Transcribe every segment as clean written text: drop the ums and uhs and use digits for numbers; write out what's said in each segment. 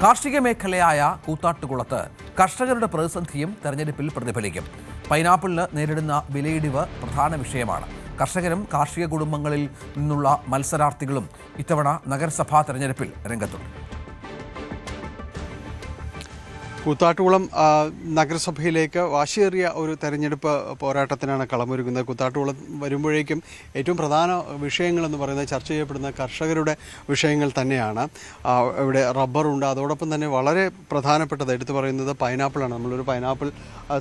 കാർഷിക മേഖലയായ കൂത്താട്ടുകുളത്ത് കർഷകരുടെ പ്രതിസന്ധിയും തെരഞ്ഞെടുപ്പിൽ പ്രതിഫലിക്കും. പൈനാപ്പിളിന് നേരിടുന്ന വിലയിടിവ് പ്രധാന വിഷയമാണ്. കർഷകരും കാർഷിക കുടുംബങ്ങളിൽ നിന്നുള്ള മത്സരാർത്ഥികളും ഇത്തവണ നഗരസഭാ തെരഞ്ഞെടുപ്പിൽ രംഗത്തുണ്ട്. കൂത്താട്ടുകുളം നഗരസഭയിലേക്ക് വാശിയേറിയ ഒരു തെരഞ്ഞെടുപ്പ് പോരാട്ടത്തിനാണ് കളമൊരുങ്ങുന്നത്. കൂത്താട്ടുകുളം വരുമ്പോഴേക്കും ഏറ്റവും പ്രധാന വിഷയങ്ങളെന്ന് പറയുന്നത് ചർച്ച ചെയ്യപ്പെടുന്ന കർഷകരുടെ വിഷയങ്ങൾ തന്നെയാണ്. ഇവിടെ റബ്ബറുണ്ട്, അതോടൊപ്പം തന്നെ വളരെ പ്രധാനപ്പെട്ടത് എടുത്തു പറയുന്നത് പൈനാപ്പിളാണ്. നമ്മളൊരു പൈനാപ്പിൾ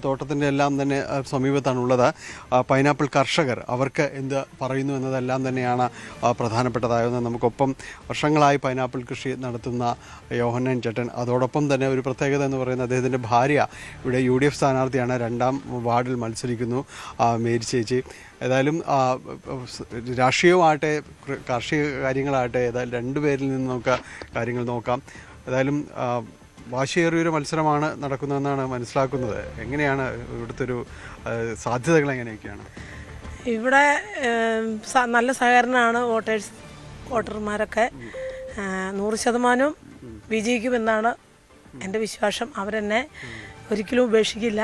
തോട്ടത്തിൻ്റെ എല്ലാം തന്നെ സമീപത്താണുള്ളത്. പൈനാപ്പിൾ കർഷകർ അവർക്ക് എന്ത് പറയുന്നു എന്നതെല്ലാം തന്നെയാണ് പ്രധാനപ്പെട്ടതാകുന്നത്. നമുക്കൊപ്പം വർഷങ്ങളായി പൈനാപ്പിൾ കൃഷി നടത്തുന്ന യോഹന്നാൻ ചേട്ടൻ, അതോടൊപ്പം തന്നെ ഒരു പ്രത്യേകത എന്ന് പറയുന്നത് അദ്ദേഹത്തിൻ്റെ ഭാര്യ ഇവിടെ UDF സ്ഥാനാർത്ഥിയാണ്, 2ാം വാർഡിൽ മത്സരിക്കുന്നു, മേരി ചേച്ചി. ഏതായാലും രാഷ്ട്രീയമാകട്ടെ കാർഷിക കാര്യങ്ങളാകട്ടെ ഏതായാലും രണ്ടുപേരിൽ നിന്ന് നമുക്ക് കാര്യങ്ങൾ നോക്കാം. ഏതായാലും വാശിയേറിയൊരു മത്സരമാണ് നടക്കുന്നതെന്നാണ് മനസ്സിലാക്കുന്നത്. എങ്ങനെയാണ് ഇവിടുത്തെ ഒരു സാധ്യതകൾ എങ്ങനെയൊക്കെയാണ്? ഇവിടെ നല്ല സഹകരണമാണ്. വോട്ടർമാരൊക്കെ 100% വിജയിക്കുമെന്നാണ് എൻ്റെ വിശ്വാസം. അവരെന്നെ ഒരിക്കലും ഉപേക്ഷിക്കില്ല.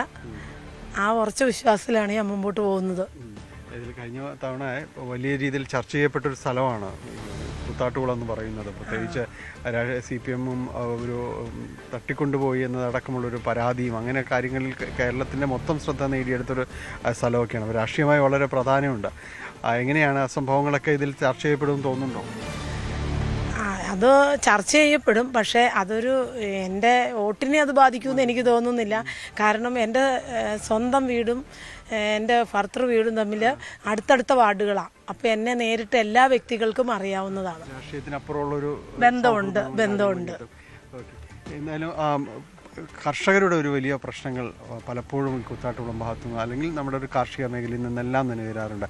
ആ ഉറച്ച വിശ്വാസത്തിലാണ് ഞാൻ മുമ്പോട്ട് പോകുന്നത്. ഇതിൽ കഴിഞ്ഞ തവണ വലിയ രീതിയിൽ ചർച്ച ചെയ്യപ്പെട്ടൊരു സ്ഥലമാണ് കൂത്താട്ടുകുളം എന്ന് പറയുന്നത്. പ്രത്യേകിച്ച് CPM-ഉം ഒരു തട്ടിക്കൊണ്ടുപോയി എന്നതടക്കമുള്ളൊരു പരാതിയും അങ്ങനെ കാര്യങ്ങളിൽ കേരളത്തിൻ്റെ മൊത്തം ശ്രദ്ധ നേടിയെടുത്തൊരു സ്ഥലമൊക്കെയാണ്. രാഷ്ട്രീയമായി വളരെ പ്രാധാന്യമുണ്ട്. എങ്ങനെയാണ് സംഭവങ്ങളൊക്കെ ഇതിൽ ചർച്ച ചെയ്യപ്പെടുമെന്ന് തോന്നുന്നുണ്ടോ? അത് ചർച്ച ചെയ്യപ്പെടും, പക്ഷേ അതൊരു എൻ്റെ വോട്ടിനെ അത് ബാധിക്കുമെന്ന് എനിക്ക് തോന്നുന്നില്ല. കാരണം എൻ്റെ സ്വന്തം വീടും എൻ്റെ ഭർത്തൃ വീടും തമ്മിൽ അടുത്തടുത്ത വാർഡുകളാണ്. അപ്പോൾ എന്നെ നേരിട്ട് എല്ലാ വ്യക്തികൾക്കും അറിയാവുന്നതാണ്. രാഷ്ട്രീയത്തിനപ്പുറമുള്ളൊരു ബന്ധമുണ്ട്. എന്നാലും കർഷകരുടെ ഒരു വലിയ പ്രശ്നങ്ങൾ പലപ്പോഴും കൂത്താട്ടുകുളം ഭാഗത്തുനിന്ന് അല്ലെങ്കിൽ നമ്മുടെ ഒരു കാർഷിക മേഖലയിൽ നിന്നെല്ലാം തന്നെ വരാറുണ്ട്.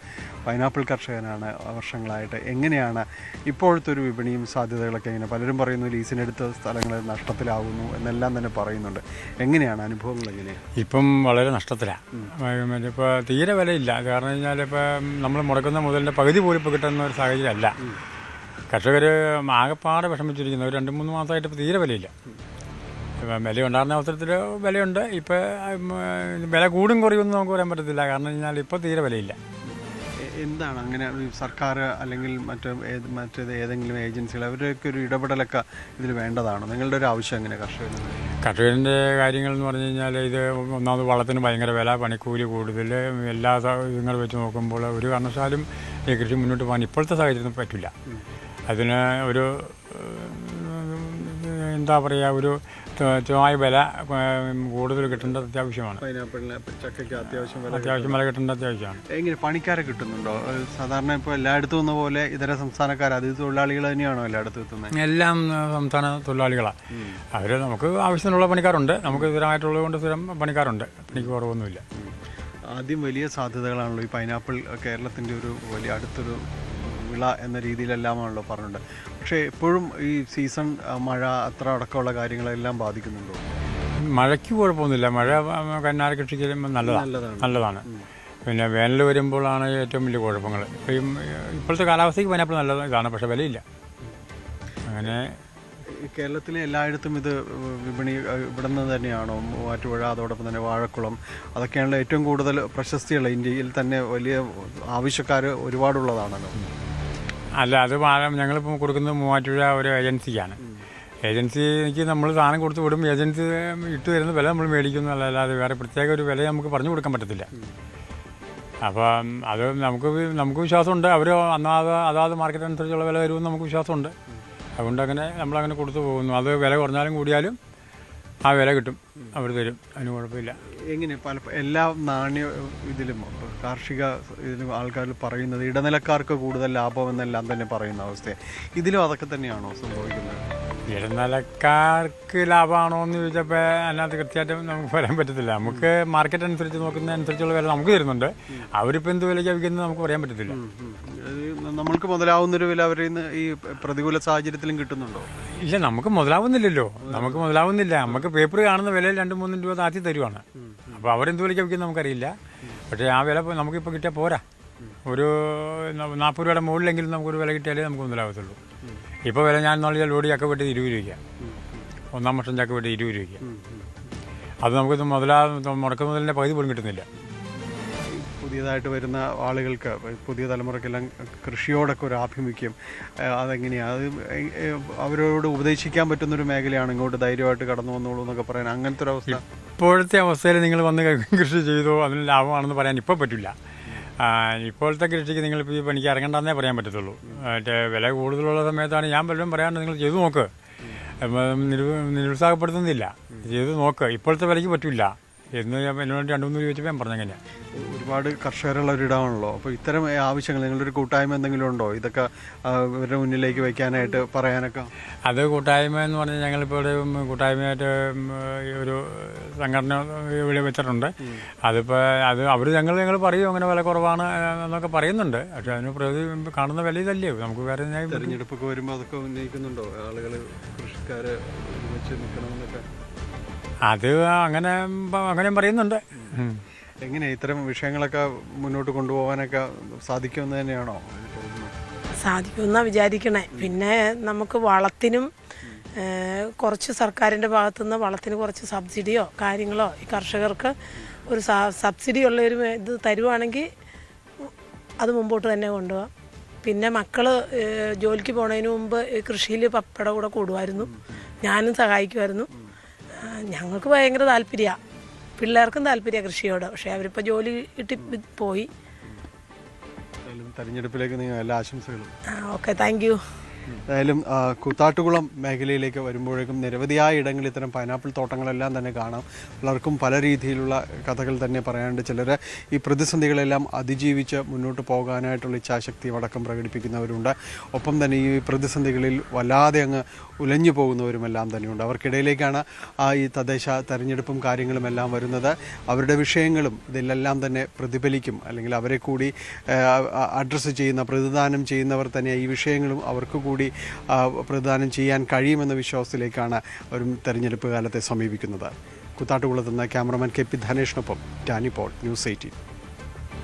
പൈനാപ്പിൾ കർഷകനാണ് വർഷങ്ങളായിട്ട്. എങ്ങനെയാണ് ഇപ്പോഴത്തെ ഒരു വിപണിയും സാധ്യതകളൊക്കെ? എങ്ങനെ പലരും പറയുന്നു ലീസിനെടുത്ത സ്ഥലങ്ങൾ നഷ്ടത്തിലാകുന്നു എന്നെല്ലാം തന്നെ പറയുന്നുണ്ട്. എങ്ങനെയാണ് അനുഭവങ്ങൾ? എങ്ങനെയാണ്? ഇപ്പം വളരെ നഷ്ടത്തിലാണ്. ഇപ്പോൾ തീരെ വിലയില്ല. കാരണം കഴിഞ്ഞാൽ ഇപ്പോൾ നമ്മൾ മുടക്കുന്ന മുതലിൻ്റെ പകുതി പോലും ഇപ്പോൾ കിട്ടുന്ന ഒരു സാഹചര്യമല്ല. കർഷകർ ആകെപ്പാടെ വിഷമിച്ചിരിക്കുന്നു. ഒരു 2-3 മാസമായിട്ട് ഇപ്പോൾ തീരെ വിലയില്ല. വില ഉണ്ടാകുന്ന അവസരത്തിൽ വിലയുണ്ട്. ഇപ്പോൾ വില കൂടും കുറയുമെന്ന് നമുക്ക് പറയാൻ പറ്റത്തില്ല. കാരണം കഴിഞ്ഞാൽ ഇപ്പോൾ തീരെ വിലയില്ല. എന്താണ് അങ്ങനെ സർക്കാർ അല്ലെങ്കിൽ മറ്റേത് ഏതെങ്കിലും ഏജൻസികൾ അവരൊക്കെ ഒരു ഇടപെടലൊക്കെ ഇതിൽ വേണ്ടതാണോ? നിങ്ങളുടെ ഒരു ആവശ്യം എങ്ങനെ കർഷകൻ്റെ കാര്യങ്ങൾ എന്ന് പറഞ്ഞു കഴിഞ്ഞാൽ ഇത് ഒന്നാമത് വളത്തിന് ഭയങ്കര വില, പണിക്കൂലി കൂടുതൽ, എല്ലാ ഇതുങ്ങൾ വെച്ച് നോക്കുമ്പോൾ ഒരു കാരണവശാലും ഈ കൃഷി മുന്നോട്ട് പോകാൻ ഇപ്പോഴത്തെ സാഹചര്യത്തിൽ പറ്റില്ല. അതിന് ഒരു എന്താ പറയുക, ഒരു തുച്ഛമായ വില കൂടുതൽ കിട്ടേണ്ടത് അത്യാവശ്യമാണ്. അത്യാവശ്യം വില കിട്ടേണ്ടത് അത്യാവശ്യമാണ്. എങ്ങനെ പണിക്കാരെ കിട്ടുന്നുണ്ടോ? സാധാരണ ഇപ്പോൾ എല്ലായിടത്തും എന്ന പോലെ ഇതര സംസ്ഥാനക്കാർ അതിഥി തൊഴിലാളികൾ തന്നെയാണോ എല്ലായിടത്തും എത്തുന്നത്? എല്ലാം സംസ്ഥാന തൊഴിലാളികളാണ്. അവർ നമുക്ക് ആവശ്യത്തിനുള്ള പണിക്കാരുണ്ട്. നമുക്ക് സ്ഥിരമായിട്ടുള്ളത് കൊണ്ട് സ്ഥിരം പണിക്കാരുണ്ട്. പണിക്ക് കുറവൊന്നുമില്ല. ആദ്യം വലിയ സാധ്യതകളാണല്ലോ ഈ പൈനാപ്പിൾ. കേരളത്തിൻ്റെ ഒരു വലിയ അടുത്തൊരു വിള എന്ന രീതിയിലെല്ലാമാണല്ലോ പറഞ്ഞിട്ടുണ്ട്. പക്ഷേ എപ്പോഴും ഈ സീസൺ മഴ അത്ര അടക്കമുള്ള കാര്യങ്ങളെല്ലാം ബാധിക്കുന്നുണ്ടോ? മഴയ്ക്ക് കുഴപ്പമൊന്നുമില്ല. മഴ കന്നാര കൃഷിക്ക് നല്ലതാണ്. പിന്നെ വേനൽ വരുമ്പോഴാണ് ഏറ്റവും വലിയ കുഴപ്പങ്ങൾ. ഇപ്പോഴത്തെ കാലാവസ്ഥയ്ക്ക് പൈനാപ്പിൾ നല്ല ഇതാണ്, പക്ഷേ വിലയില്ല. അങ്ങനെ കേരളത്തിലെ എല്ലായിടത്തും ഇത് വിപണി ഇവിടെ നിന്ന് തന്നെയാണോ? മൂവാറ്റുപുഴ, അതോടൊപ്പം തന്നെ വാഴക്കുളം, അതൊക്കെയാണല്ലോ ഏറ്റവും കൂടുതൽ പ്രശസ്തിയുള്ള. ഇന്ത്യയിൽ തന്നെ വലിയ ആവശ്യക്കാർ ഒരുപാടുള്ളതാണല്ലോ. അല്ല, അത് ഞങ്ങളിപ്പോൾ കൊടുക്കുന്നത് മൂവാറ്റുപുഴ ഒരു ഏജൻസിക്കാണ്. ഏജൻസിക്ക് നമ്മൾ സാധനം കൊടുത്ത് വിടും. ഏജൻസി ഇട്ട് തരുന്ന വില നമ്മൾ മേടിക്കുന്നു. അല്ലാതെ വേറെ പ്രത്യേക ഒരു വില നമുക്ക് പറഞ്ഞു കൊടുക്കാൻ പറ്റത്തില്ല. അപ്പം അത് നമുക്ക് വിശ്വാസമുണ്ട്. അവർ അതാത് മാർക്കറ്റ് അനുസരിച്ചുള്ള വില തരുമെന്ന് നമുക്ക് വിശ്വാസമുണ്ട്. അതുകൊണ്ട് നമ്മളങ്ങനെ കൊടുത്തു പോകുന്നു. അത് വില കുറഞ്ഞാലും കൂടിയാലും ആ വില കിട്ടും, അവർ തരും. അതിന് കുഴപ്പമില്ല. എങ്ങനെ എല്ലാ നാണ്യ ഇതിലും കാർഷിക ഇതിലും ആൾക്കാർ പറയുന്നത് ഇടനിലക്കാർക്ക് കൂടുതൽ ലാഭം എന്നെല്ലാം തന്നെ പറയുന്ന അവസ്ഥയാണ്. ഇതിലും അതൊക്കെ തന്നെയാണോ സംഭവിക്കുന്നത്? ഇടനിലക്കാർക്ക് ലാഭമാണോ എന്ന് ചോദിച്ചപ്പോൾ അതിനകത്ത് കൃത്യമായിട്ട് നമുക്ക് പറയാൻ പറ്റത്തില്ല. നമുക്ക് മാർക്കറ്റ് അനുസരിച്ച് നോക്കുന്നതനുസരിച്ചുള്ള വില നമുക്ക് തരുന്നുണ്ട്. അവരിപ്പോൾ എന്ത് വിലയ്ക്ക് വിൽക്കുന്നത് നമുക്ക് പറയാൻ പറ്റത്തില്ല. നമ്മൾക്ക് മുതലാവുന്നൊരു വില അവരിൽ നിന്ന് ഈ പ്രതികൂല സാഹചര്യത്തിലും കിട്ടുന്നുണ്ടോ? ഇല്ല, നമുക്ക് മുതലാവുന്നില്ലല്ലോ. നമുക്ക് പേപ്പർ കാണുന്ന വിലയിൽ 2-3 രൂപ താഴ്ത്തി തരുവാണ്. അപ്പോൾ അവരെന്ത് വിലയ്ക്ക് വിൽക്കുന്നത് നമുക്കറിയില്ല. പക്ഷേ ആ വില നമുക്കിപ്പോൾ കിട്ടിയാൽ പോരാ. ഒരു 40 രൂപയുടെ മുകളിലെങ്കിലും നമുക്കൊരു വില കിട്ടിയാലേ നമുക്ക് മുതലാവത്തുള്ളൂ. ഇപ്പോൾ വില ഞാൻ നാളെ ലോഡിയൊക്കെ വെട്ടി 20 രൂപയ്ക്കാണ്. ഒന്നാം വർഷം ചക്ക വെട്ടി 20 രൂപയ്ക്ക്. അത് നമുക്ക് മുടക്കുന്നതിൻ്റെ പകുതി പോലും കിട്ടുന്നില്ല. പുതിയതായിട്ട് വരുന്ന ആളുകൾക്ക്, പുതിയ തലമുറക്കെല്ലാം കൃഷിയോടൊക്കെ ഒരു ആഭിമുഖ്യം അതെങ്ങനെയാണ്? അത് അവരോട് ഉപദേശിക്കാൻ പറ്റുന്നൊരു മേഖലയാണ്, ഇങ്ങോട്ട് ധൈര്യമായിട്ട് കടന്നു വന്നോളൂ എന്നൊക്കെ പറയാൻ, അങ്ങനത്തെ ഒരു അവസ്ഥ ഇപ്പോഴത്തെ അവസ്ഥയിൽ നിങ്ങൾ വന്ന് കൃഷി ചെയ്തോ അതിന് ലാഭമാണെന്ന് പറയാൻ ഇപ്പോൾ പറ്റില്ല. ഇപ്പോഴത്തെ കൃഷിക്ക് നിങ്ങളിപ്പോൾ ഈ പണിക്ക് ഇറങ്ങണ്ടെന്നേ പറയാൻ പറ്റത്തുള്ളൂ. മറ്റേ വില കൂടുതലുള്ള സമയത്താണ് ഞാൻ പലരും പറയാണ്ട് നിങ്ങൾ ചെയ്തു നോക്ക്, നിരുത്സാഹപ്പെടുത്തുന്നില്ല, ചെയ്ത് നോക്ക്, ഇപ്പോഴത്തെ വിലയ്ക്ക് പറ്റില്ല എന്ന് എന്നോട് 2-3 ചോദിച്ചപ്പോൾ ഞാൻ പറഞ്ഞെങ്ങനെയാണ്. ഒരുപാട് കർഷകരുള്ള ഒരിടമാണല്ലോ, അപ്പോൾ ഇത്തരം ആവശ്യങ്ങൾ നിങ്ങളൊരു കൂട്ടായ്മ എന്തെങ്കിലും ഉണ്ടോ ഇതൊക്കെ ഇവരുടെ മുന്നിലേക്ക് വയ്ക്കാനായിട്ട് പറയാനൊക്കെ? അത് കൂട്ടായ്മ എന്ന് പറഞ്ഞാൽ ഞങ്ങളിപ്പോൾ ഇവിടെ കൂട്ടായ്മയായിട്ട് ഒരു സംഘടന ഇവിടെ വെച്ചിട്ടുണ്ട്. അതിപ്പോൾ അവർ ഞങ്ങൾ പറയും അങ്ങനെ വില കുറവാണ് എന്നൊക്കെ പറയുന്നുണ്ട്. പക്ഷേ അതിന് കാണുന്ന വില ഇതല്ലേ, നമുക്ക് വേറെ തെരഞ്ഞെടുപ്പൊക്കെ വരുമ്പോൾ അതൊക്കെ ഉന്നയിക്കുന്നുണ്ടോ ആളുകൾ, കൃഷിക്കാർ വെച്ച് നിൽക്കണമെന്നൊക്കെ? അത് അങ്ങനെ പറയുന്നുണ്ട്. എങ്ങനെ ഇത്തരം വിഷയങ്ങളൊക്കെ മുന്നോട്ട് കൊണ്ടുപോകാനൊക്കെ സാധിക്കുമെന്ന് തന്നെയാണോ? സാധിക്കുമെന്നാണ് വിചാരിക്കണേ. പിന്നെ നമുക്ക് വളത്തിനും കുറച്ച് സർക്കാരിൻ്റെ ഭാഗത്തുനിന്ന് വളത്തിന് കുറച്ച് സബ്സിഡിയോ കാര്യങ്ങളോ ഈ കർഷകർക്ക് ഒരു സബ്സിഡി ഉള്ളൊരു ഇത് തരുവാണെങ്കിൽ അത് മുമ്പോട്ട് തന്നെ കൊണ്ടുപോകാം. പിന്നെ മക്കൾ ജോലിക്ക് പോണതിന് മുമ്പ് കൃഷിയിൽ പപ്പയുടെ കൂടെ കൂടുമായിരുന്നു, ഞാനും സഹായിക്കുമായിരുന്നു. ഞങ്ങൾക്ക് ഭയങ്കര താല്പര്യമാണ്, പിള്ളേർക്കും താല്പര്യമാണ് കൃഷിയോട്. പക്ഷേ അവരിപ്പോൾ ജോലി കിട്ടി പോയി. തെരഞ്ഞെടുപ്പിലേക്ക് നിങ്ങൾ എല്ലാ ആശംസകളും. Okay, thank you. എന്തായാലും കൂത്താട്ടുകുളം മേഖലയിലേക്ക് വരുമ്പോഴേക്കും നിരവധിയായ ഇടങ്ങളിൽ ഇത്തരം പൈനാപ്പിൾ തോട്ടങ്ങളെല്ലാം തന്നെ കാണാം. പലർക്കും പല രീതിയിലുള്ള കഥകൾ തന്നെ പറയാനുണ്ട്. ചിലർ ഈ പ്രതിസന്ധികളെല്ലാം അതിജീവിച്ച് മുന്നോട്ട് പോകാനായിട്ടുള്ള ഇച്ഛാശക്തി അടക്കം പ്രകടിപ്പിക്കുന്നവരുണ്ട്. ഒപ്പം തന്നെ ഈ പ്രതിസന്ധികളിൽ വല്ലാതെ അങ്ങ് ഉലഞ്ഞു പോകുന്നവരുമെല്ലാം തന്നെയുണ്ട്. അവർക്കിടയിലേക്കാണ് ഈ തദ്ദേശ തെരഞ്ഞെടുപ്പും കാര്യങ്ങളുമെല്ലാം വരുന്നത്. അവരുടെ വിഷയങ്ങളും ഇതിലെല്ലാം തന്നെ പ്രതിഫലിക്കും, അല്ലെങ്കിൽ അവരെ കൂടി അഡ്രസ്സ് ചെയ്യുന്ന, പ്രതിദാനം ചെയ്യുന്നവർ തന്നെ ഈ വിഷയങ്ങളും അവർക്ക് കൂടി പ്രതിദാനം ചെയ്യാൻ കഴിയുമെന്ന വിശ്വാസത്തിലേക്കാണ് ഒരു തെരഞ്ഞെടുപ്പ് കാലത്തെ സമീപിക്കുന്നത്. കൂത്താട്ടുകുളത്ത് നിന്ന് ക്യാമറമാൻ KP ധനേഷിനൊപ്പം ടാനി പോൾ, News 18.